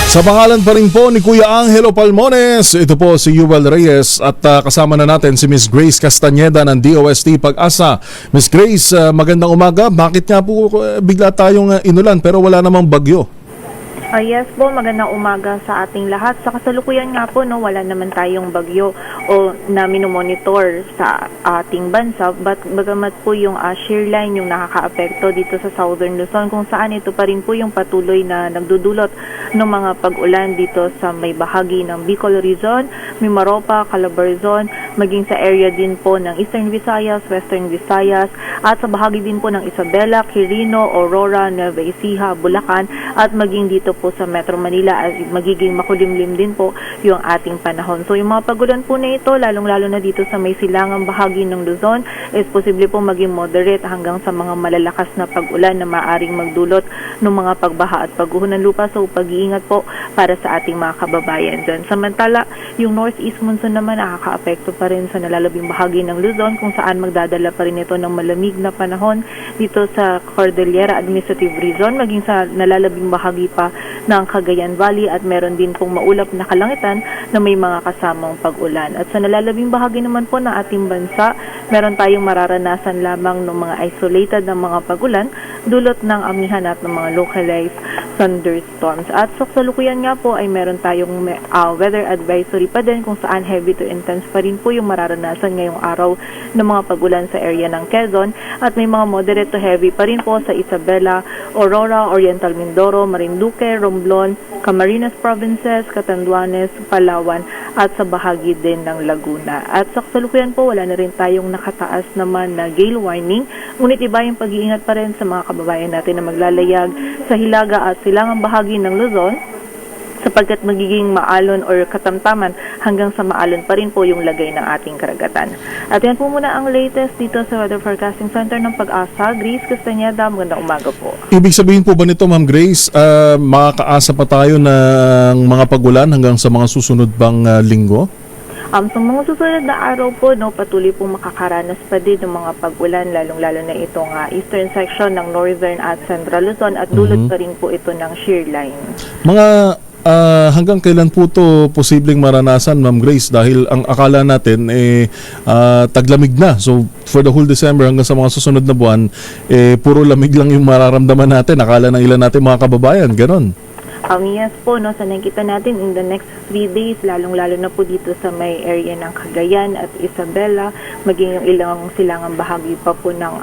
Sa pangalan pa rin po ni Kuya Angelo Palmones, ito po si Yuval Reyes at kasama na natin si Miss Grace Castañeda ng DOST Pag-asa. Miss Grace, magandang umaga. Bakit nga po bigla tayong inulan pero wala namang bagyo? Yes po, magandang umaga sa ating lahat. Sa kasalukuyan nga po, wala naman tayong bagyo o na minomonitor sa ating bansa. Bagamat po yung shear line yung nakakaapekto dito sa Southern Luzon, kung saan ito pa rin po yung patuloy na nagdudulot ng mga pag-ulan dito sa may bahagi ng Bicol Region, Mimaropa, Calabarzon, maging sa area din po ng Eastern Visayas, Western Visayas, at sa bahagi din po ng Isabela, Quirino, Aurora, Nueva Ecija, Bulacan, at maging dito po sa Metro Manila ay magiging makulimlim din po yung ating panahon. So yung mga pagulan po na ito, lalong-lalo na dito sa may silangang bahagi ng Luzon, is posible po maging moderate hanggang sa mga malalakas na pag-ulan na maaring magdulot ng mga pagbaha at pagguho ng lupa. So pag-iingat po para sa ating mga kababayan dyan. Samantala, yung northeast monsoon naman nakakaapekto pa rin sa nalalabing bahagi ng Luzon, kung saan magdadala pa rin ito ng malamig na panahon dito sa Cordillera Administrative Region, maging sa nalalabing bahagi pa ng Cagayan Valley, at meron din pong maulap na kalangitan na may mga kasamang pag-ulan. At sa nalalabing bahagi naman po ng ating bansa, meron tayong mararanasan lamang ng mga isolated na mga pag-ulan dulot ng amihan at ng mga localized thunderstorms. At sa kasalukuyan nga po ay meron tayong weather advisory pa din, kung saan heavy to intense pa rin po yung mararanasan ngayong araw ng mga pag-ulan sa area ng Quezon, at may mga moderate to heavy pa rin po sa Isabela, Aurora, Oriental Mindoro, Marinduque, Romblon, Camarines Provinces, Catanduanes, Palawan, at sa bahagi din ng Laguna. At sa kasalukuyan po, wala na rin tayong nakataas naman na gale warning, ngunit iba yung pag-iingat pa rin sa mga kababayan natin na maglalayag sa hilaga at silangang bahagi ng Luzon, sapagkat magiging maalon or katamtaman hanggang sa maalon pa rin po yung lagay ng ating karagatan. At yan po muna ang latest dito sa Weather Forecasting Center ng Pag-asa. Grace Castañeda, magandang umaga po. Ibig sabihin po ba nito, Ma'am Grace, makakaasa pa tayo ng mga pagulan hanggang sa mga susunod bang linggo? Sa mga susunod na araw po, patuloy pong makakaranas pa din ng mga pag-ulan, lalong-lalo na itong eastern section ng Northern at Central Luzon, at dulot pa rin po ito ng shear line. Hanggang kailan po to posibleng maranasan, Ma'am Grace? Dahil ang akala natin taglamig na. So for the whole December hanggang sa mga susunod na buwan, puro lamig lang yung mararamdaman natin. Akala ng ilan natin mga kababayan, ganon. Yes po, sa nakikita natin in the next 3 days, lalong-lalo na po dito sa may area ng Cagayan at Isabela, maging yung ilang silangang bahagi pa po ng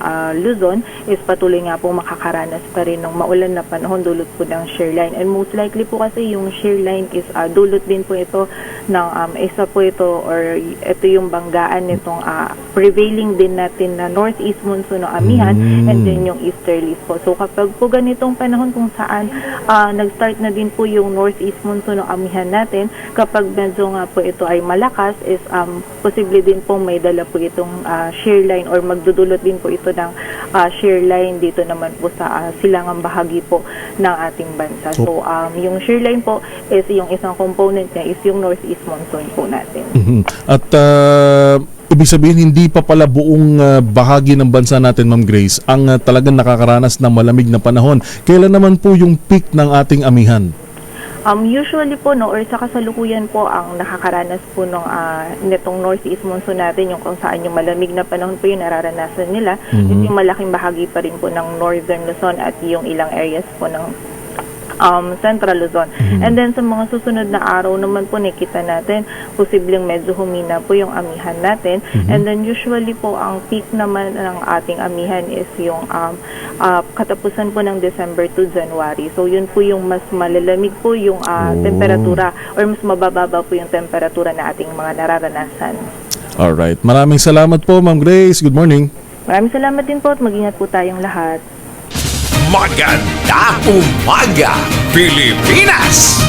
Luzon, is patuloy nga po makakaranas pa rin ng maulan na panahon dulot po ng shear line. And most likely po kasi yung shear line is dulot din po ito ng isa po ito, or ito yung banggaan nitong prevailing din natin na northeast monsoon o amihan, and then yung easterlies po. So kapag po ganitong panahon kung saan nag-start na din po yung northeast monsoon o amihan natin, kapag medyo nga po ito ay malakas, is posible din pong may dala po itong shear line, or magdudulot din po ito ng shear line dito naman po sa silangang bahagi po ng ating bansa. So yung shear line po is yung isang component niya is yung northeast monsoon po natin. At ibig sabihin, hindi pa pala buong bahagi ng bansa natin, Ma'am Grace, ang talagang nakakaranas ng malamig na panahon. Kailan naman po yung peak ng ating amihan? Usually po, or sa kasalukuyan po, ang nakakaranas po nitong northeast monsoon natin, yung kung saan yung malamig na panahon po yung nararanasan nila, is yung malaking bahagi pa rin po ng Northern Luzon at yung ilang areas po ng Central Luzon. And then sa mga susunod na araw naman po nakita natin, posibleng medyo humina po yung amihan natin. And then usually po ang peak naman ng ating amihan is yung katapusan po ng December to January. So yun po yung mas malalamig po yung temperatura, or mas mabababa po yung temperatura na ating mga nararanasan. Alright. Maraming salamat po, Ma'am Grace. Good morning. Maraming salamat din po, at mag-ingat po tayong lahat. Maganda umaga, Pilipinas!